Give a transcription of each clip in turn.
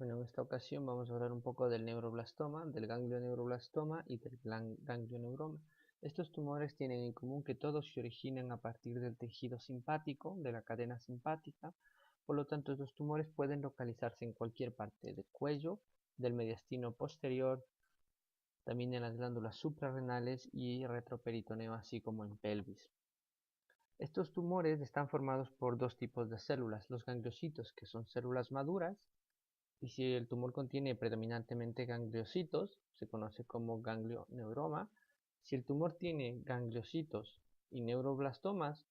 Bueno, en esta ocasión vamos a hablar un poco del neuroblastoma, del ganglioneuroblastoma y del ganglioneuroma. Estos tumores tienen en común que todos se originan a partir del tejido simpático, de la cadena simpática. Por lo tanto, estos tumores pueden localizarse en cualquier parte del cuello, del mediastino posterior, también en las glándulas suprarrenales y retroperitoneo, así como en pelvis. Estos tumores están formados por dos tipos de células, los gangliocitos, que son células maduras, y si el tumor contiene predominantemente gangliocitos, se conoce como ganglioneuroma. Si el tumor tiene gangliocitos y neuroblastos,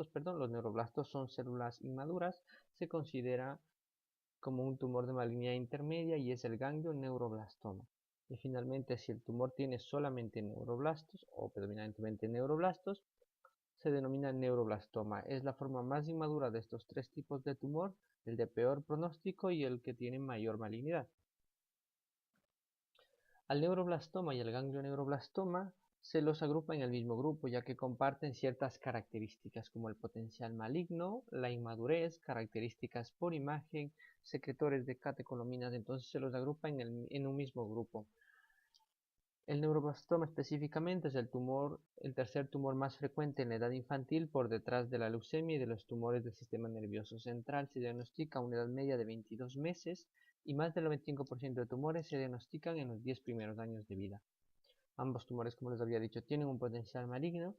perdón, los neuroblastos son células inmaduras, se considera como un tumor de malignidad intermedia y es el ganglioneuroblastoma. Y finalmente, si el tumor tiene solamente neuroblastos o predominantemente neuroblastos, se denomina neuroblastoma. Es la forma más inmadura de estos tres tipos de tumor, el de peor pronóstico y el que tiene mayor malignidad. Al neuroblastoma y al ganglioneuroblastoma se los agrupa en el mismo grupo, ya que comparten ciertas características como el potencial maligno, la inmadurez, características por imagen, secretores de catecolaminas, entonces se los agrupa en un mismo grupo. El neuroblastoma específicamente es el tercer tumor más frecuente en la edad infantil por detrás de la leucemia y de los tumores del sistema nervioso central. Se diagnostica a una edad media de 22 meses y más del 95% de tumores se diagnostican en los 10 primeros años de vida. Ambos tumores, como les había dicho, tienen un potencial maligno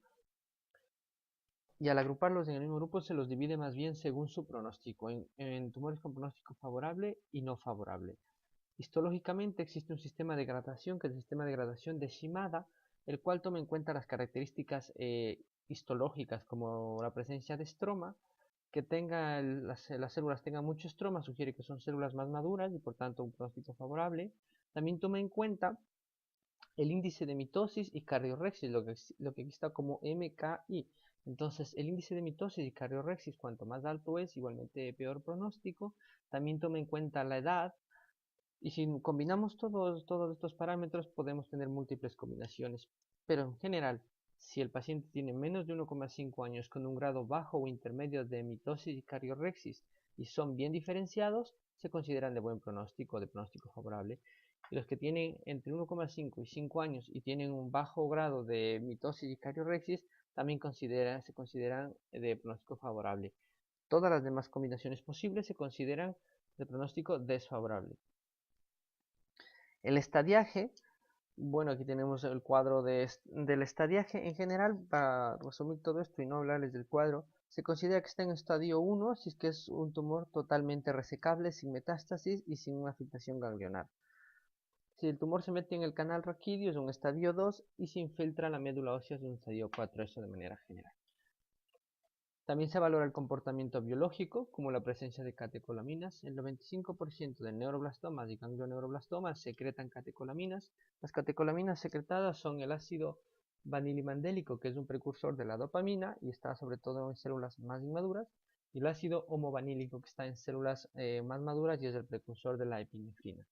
y al agruparlos en el mismo grupo se los divide más bien según su pronóstico, en tumores con pronóstico favorable y no favorable. Histológicamente existe un sistema de gradación que es el sistema de gradación de Shimada, el cual toma en cuenta las características histológicas como la presencia de estroma, que las células tengan mucho estroma, sugiere que son células más maduras y por tanto un pronóstico favorable. También toma en cuenta el índice de mitosis y cardiorrexis, lo que aquí está como MKI. Entonces, el índice de mitosis y cardiorrexis, cuanto más alto es, igualmente peor pronóstico. También toma en cuenta la edad, y si combinamos todos estos parámetros, podemos tener múltiples combinaciones. Pero en general, si el paciente tiene menos de 1,5 años con un grado bajo o intermedio de mitosis y cardiorrexis y son bien diferenciados, se consideran de buen pronóstico o de pronóstico favorable. Y los que tienen entre 1,5 y 5 años y tienen un bajo grado de mitosis y cardiorrexis, también se consideran de pronóstico favorable. Todas las demás combinaciones posibles se consideran de pronóstico desfavorable. El estadiaje, bueno, aquí tenemos el cuadro del estadiaje. En general, para resumir todo esto y no hablarles del cuadro, se considera que está en estadio 1 si es que es un tumor totalmente resecable, sin metástasis y sin una afectación ganglionar. Si el tumor se mete en el canal raquídeo es un estadio 2 y se infiltra en la médula ósea es un estadio 4, eso de manera general. También se valora el comportamiento biológico, como la presencia de catecolaminas. El 95% de neuroblastomas y ganglioneuroblastomas secretan catecolaminas. Las catecolaminas secretadas son el ácido vanilimandálico, que es un precursor de la dopamina y está sobre todo en células más inmaduras, y el ácido homovanílico, que está en células más maduras y es el precursor de la epinefrina.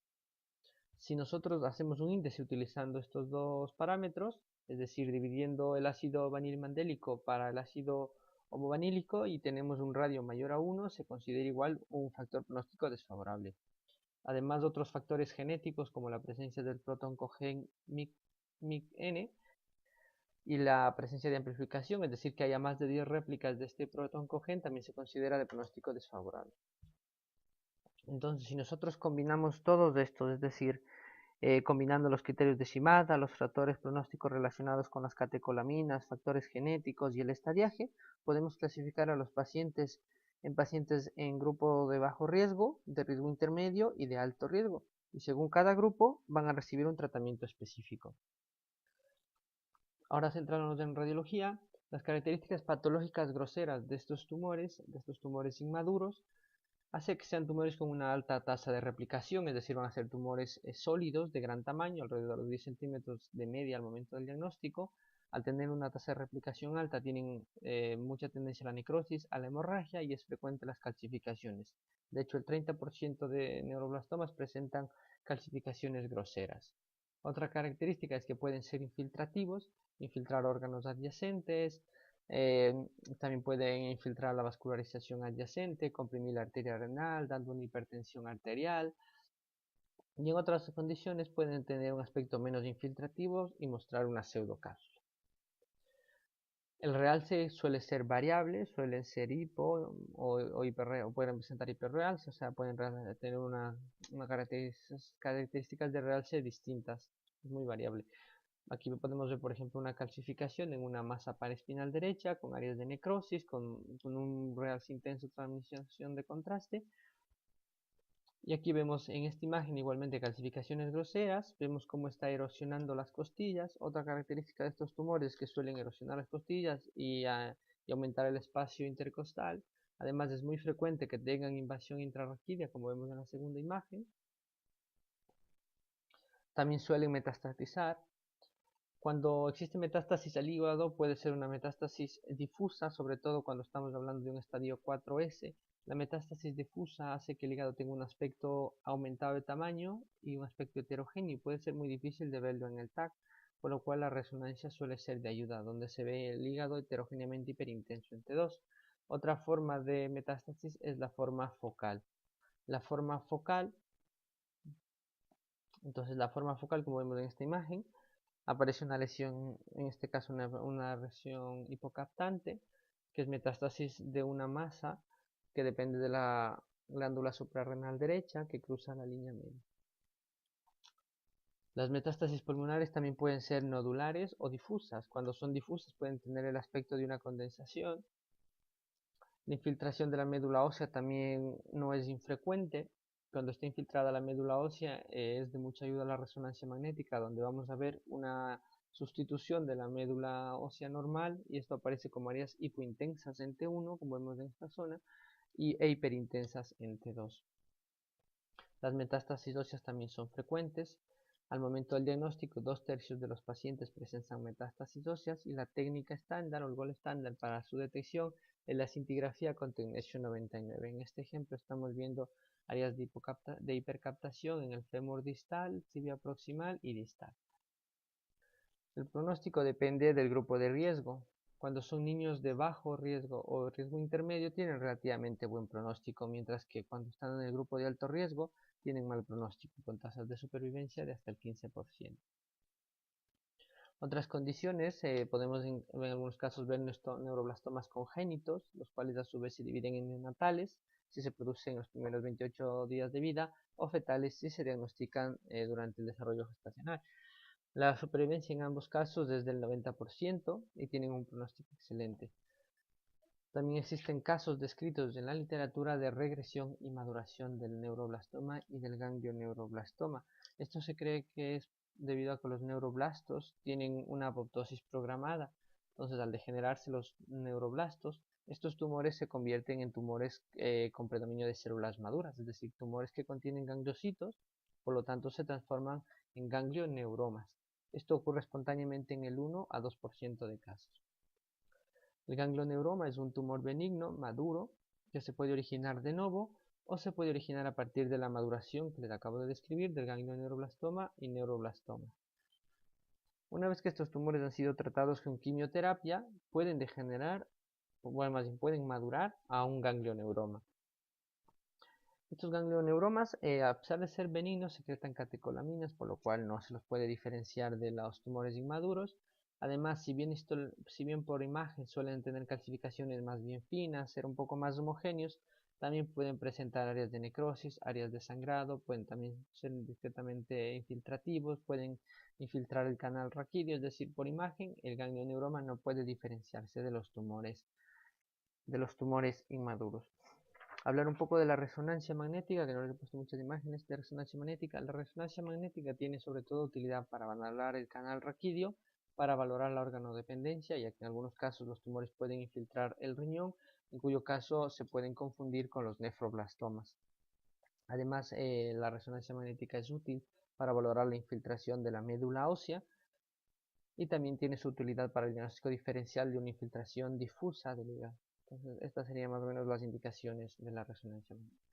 Si nosotros hacemos un índice utilizando estos dos parámetros, es decir, dividiendo el ácido vanilmandélico para el ácido homovanílico y tenemos un radio mayor a 1, se considera igual un factor pronóstico desfavorable. Además, otros factores genéticos como la presencia del protoncogen MIC-N y la presencia de amplificación, es decir, que haya más de 10 réplicas de este protoncogen, también se considera de pronóstico desfavorable. Entonces, si nosotros combinamos todos estos, es decir, combinando los criterios de Shimada, los factores pronósticos relacionados con las catecolaminas, factores genéticos y el estadiaje, podemos clasificar a los pacientes en grupo de bajo riesgo, de riesgo intermedio y de alto riesgo. Y según cada grupo van a recibir un tratamiento específico. Ahora centrándonos en radiología, las características patológicas groseras de estos tumores inmaduros, hace que sean tumores con una alta tasa de replicación, es decir, van a ser tumores sólidos de gran tamaño, alrededor de 10 centímetros de media al momento del diagnóstico. Al tener una tasa de replicación alta, tienen mucha tendencia a la necrosis, a la hemorragia y es frecuente las calcificaciones. De hecho, el 30% de neuroblastomas presentan calcificaciones groseras. Otra característica es que pueden ser infiltrativos, infiltrar órganos adyacentes, eh, también pueden infiltrar la vascularización adyacente, comprimir la arteria renal, dando una hipertensión arterial. y en otras condiciones pueden tener un aspecto menos infiltrativo y mostrar una pseudocápsula. El realce suele ser variable, suele ser hipo o hiperreal, o pueden presentar hiperrealce, o sea, pueden tener una características de realce distintas, es muy variable. Aquí podemos ver, por ejemplo, una calcificación en una masa paraespinal derecha con áreas de necrosis, con un realce intenso transmisión de contraste. Y aquí vemos en esta imagen igualmente calcificaciones groseras, vemos cómo está erosionando las costillas. Otra característica de estos tumores es que suelen erosionar las costillas y aumentar el espacio intercostal. Además es muy frecuente que tengan invasión intrarraquídea, como vemos en la segunda imagen. También suelen metastatizar. Cuando existe metástasis al hígado puede ser una metástasis difusa, sobre todo cuando estamos hablando de un estadio 4S. La metástasis difusa hace que el hígado tenga un aspecto aumentado de tamaño y un aspecto heterogéneo y puede ser muy difícil de verlo en el TAC, por lo cual la resonancia suele ser de ayuda, donde se ve el hígado heterogéneamente hiperintenso en T2. Otra forma de metástasis es la forma focal. La forma focal, como vemos en esta imagen, aparece una lesión, en este caso una lesión hipocaptante, que es metástasis de una masa que depende de la glándula suprarrenal derecha que cruza la línea media. Las metástasis pulmonares también pueden ser nodulares o difusas. Cuando son difusas pueden tener el aspecto de una condensación. La infiltración de la médula ósea también no es infrecuente. Cuando está infiltrada la médula ósea es de mucha ayuda la resonancia magnética, donde vamos a ver una sustitución de la médula ósea normal, y esto aparece como áreas hipointensas en T1, como vemos en esta zona, e hiperintensas en T2. Las metástasis óseas también son frecuentes. Al momento del diagnóstico, 2/3 de los pacientes presentan metástasis óseas y la técnica estándar o el gol estándar para su detección es la cintigrafía con Technetium 99. En este ejemplo estamos viendo áreas de hipercaptación en el fémur distal, tibia proximal y distal. El pronóstico depende del grupo de riesgo. Cuando son niños de bajo riesgo o riesgo intermedio tienen relativamente buen pronóstico, mientras que cuando están en el grupo de alto riesgo tienen mal pronóstico, con tasas de supervivencia de hasta el 15%. Otras condiciones, podemos en algunos casos ver neuroblastomas congénitos, los cuales a su vez se dividen en neonatales, si se producen en los primeros 28 días de vida, o fetales si se diagnostican durante el desarrollo gestacional. La supervivencia en ambos casos es del 90% y tienen un pronóstico excelente. También existen casos descritos en la literatura de regresión y maduración del neuroblastoma y del ganglioneuroblastoma. Esto se cree que es debido a que los neuroblastos tienen una apoptosis programada. Entonces, al degenerarse los neuroblastos, estos tumores se convierten en tumores con predominio de células maduras, es decir, tumores que contienen gangliocitos, por lo tanto se transforman en ganglioneuromas. Esto ocurre espontáneamente en el 1 a 2% de casos. El ganglioneuroma es un tumor benigno, maduro, que se puede originar de nuevo o se puede originar a partir de la maduración que les acabo de describir del ganglioneuroblastoma y neuroblastoma. Una vez que estos tumores han sido tratados con quimioterapia, pueden degenerar, o bueno, más bien pueden madurar a un ganglioneuroma. Estos ganglioneuromas, a pesar de ser benignos, secretan catecolaminas, por lo cual no se los puede diferenciar de los tumores inmaduros. Además, si bien por imagen suelen tener calcificaciones más bien finas, ser un poco más homogéneos, también pueden presentar áreas de necrosis, áreas de sangrado, pueden también ser discretamente infiltrativos, pueden infiltrar el canal raquídeo, es decir, por imagen, el ganglioneuroma no puede diferenciarse de los tumores inmaduros. Hablar un poco de la resonancia magnética, que no les he puesto muchas imágenes de resonancia magnética. La resonancia magnética tiene sobre todo utilidad para valorar el canal raquídeo, para valorar la organodependencia, ya que en algunos casos los tumores pueden infiltrar el riñón, en cuyo caso se pueden confundir con los nefroblastomas. Además, la resonancia magnética es útil para valorar la infiltración de la médula ósea y también tiene su utilidad para el diagnóstico diferencial de una infiltración difusa del hígado. Entonces, estas serían más o menos las indicaciones de la resonancia magnética.